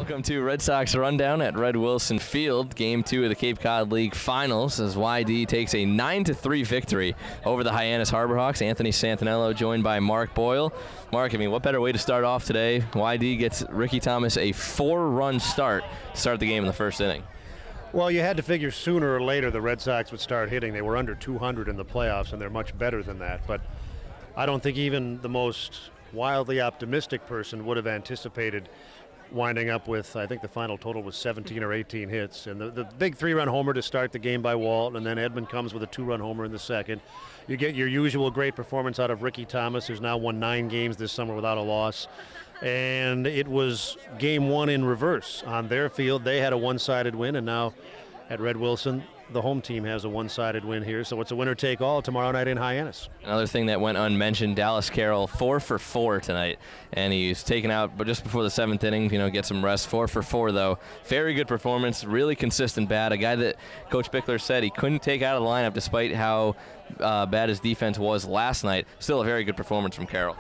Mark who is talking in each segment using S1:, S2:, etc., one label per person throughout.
S1: Welcome to Red Sox Rundown at Red Wilson Field. Game 2 of the Cape Cod League Finals as YD takes a 9-3 victory over the Hyannis Harborhawks. Anthony Santaniello joined by Mark Boyle. Mark, what better way to start off today? YD gets Ricky Thomas a 4-run start to start the game in the first inning.
S2: Well, you had to figure sooner or later the Red Sox would start hitting. They were under 200 in the playoffs, and they're much better than that. But I don't think even the most wildly optimistic person would have anticipated winding up with, I think the final total was 17 or 18 hits. And the big 3-run homer to start the game by Walt, and then Edman comes with a 2-run homer in the second. You get your usual great performance out of Ricky Thomas, who's now won 9 games this summer without a loss. And it was game 1 in reverse. On their field, they had a one-sided win, and now at Red Wilson, the home team has a one-sided win here. So it's a winner-take-all tomorrow night in Hyannis.
S1: Another thing that went unmentioned, Dallas Carroll 4 for 4 tonight, and he's taken out, but just before the 7th inning, get some rest. 4 for 4 though. Very good performance, really consistent bat. A guy that Coach Bickler said he couldn't take out of the lineup despite how bad his defense was last night. Still a very good performance from Carroll.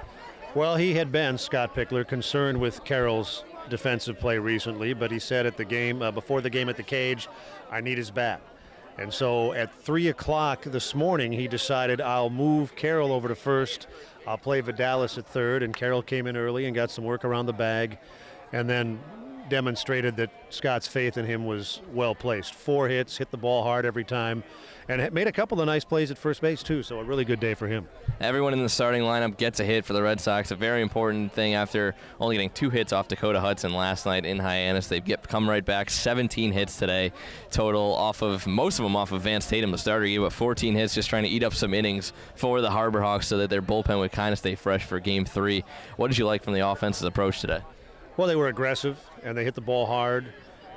S2: Well, he had been, Scott Pickler, concerned with Carroll's defensive play recently, but he said at the game, before the game at the cage, I need his bat. And so at 3 o'clock this morning, he decided, I'll move Carroll over to first. I'll play Vidalis at third, and Carroll came in early and got some work around the bag, and then demonstrated that Scott's faith in him was well placed. 4 hits, hit the ball hard every time, and made a couple of nice plays at first base too, so a really good day for him.
S1: Everyone in the starting lineup gets a hit for the Red Sox, a very important thing after only getting 2 hits off Dakota Hudson last night in Hyannis. They've come right back, 17 hits today total, most of them off of Vance Tatum, the starter. He gave up 14 hits just trying to eat up some innings for the Harborhawks so that their bullpen would kind of stay fresh for Game 3. What did you like from the offense's approach today?
S2: Well, they were aggressive, and they hit the ball hard.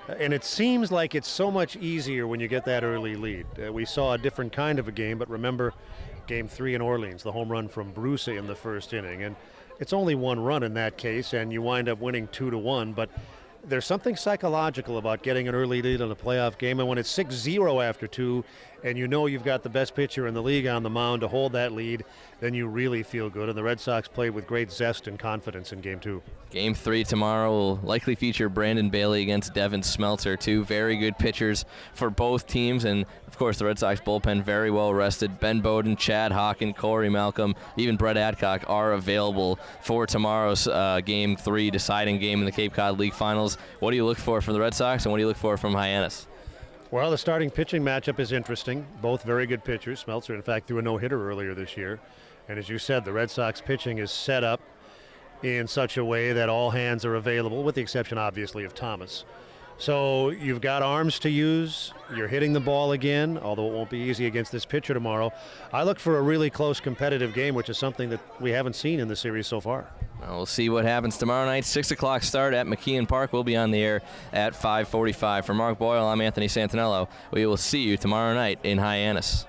S2: And it seems like it's so much easier when you get that early lead. We saw a different kind of a game, but remember Game 3 in Orleans, the home run from Bruce in the first inning. And it's only 1 run in that case, and you wind up winning 2-1. But there's something psychological about getting an early lead in a playoff game. And when it's 6-0 after 2, and you've got the best pitcher in the league on the mound to hold that lead, then you really feel good. And the Red Sox played with great zest and confidence in Game 2.
S1: Game 3 tomorrow will likely feature Brandon Bailey against Devin Smeltzer, 2 very good pitchers for both teams. And, of course, the Red Sox bullpen very well rested. Ben Bowden, Chad Hawken, Corey Malcolm, even Brett Adcock are available for tomorrow's Game 3 deciding game in the Cape Cod League Finals. What do you look for from the Red Sox, and what do you look for from Hyannis?
S2: Well, the starting pitching matchup is interesting. Both very good pitchers. Smeltzer, in fact, threw a no-hitter earlier this year. And as you said, the Red Sox pitching is set up in such a way that all hands are available, with the exception, obviously, of Thomas. So you've got arms to use. You're hitting the ball again, although it won't be easy against this pitcher tomorrow. I look for a really close competitive game, which is something that we haven't seen in the series so far.
S1: We'll see what happens tomorrow night. 6 o'clock start at McKeon Park. We'll be on the air at 5:45. For Mark Boyle, I'm Anthony Santaniello. We will see you tomorrow night in Hyannis.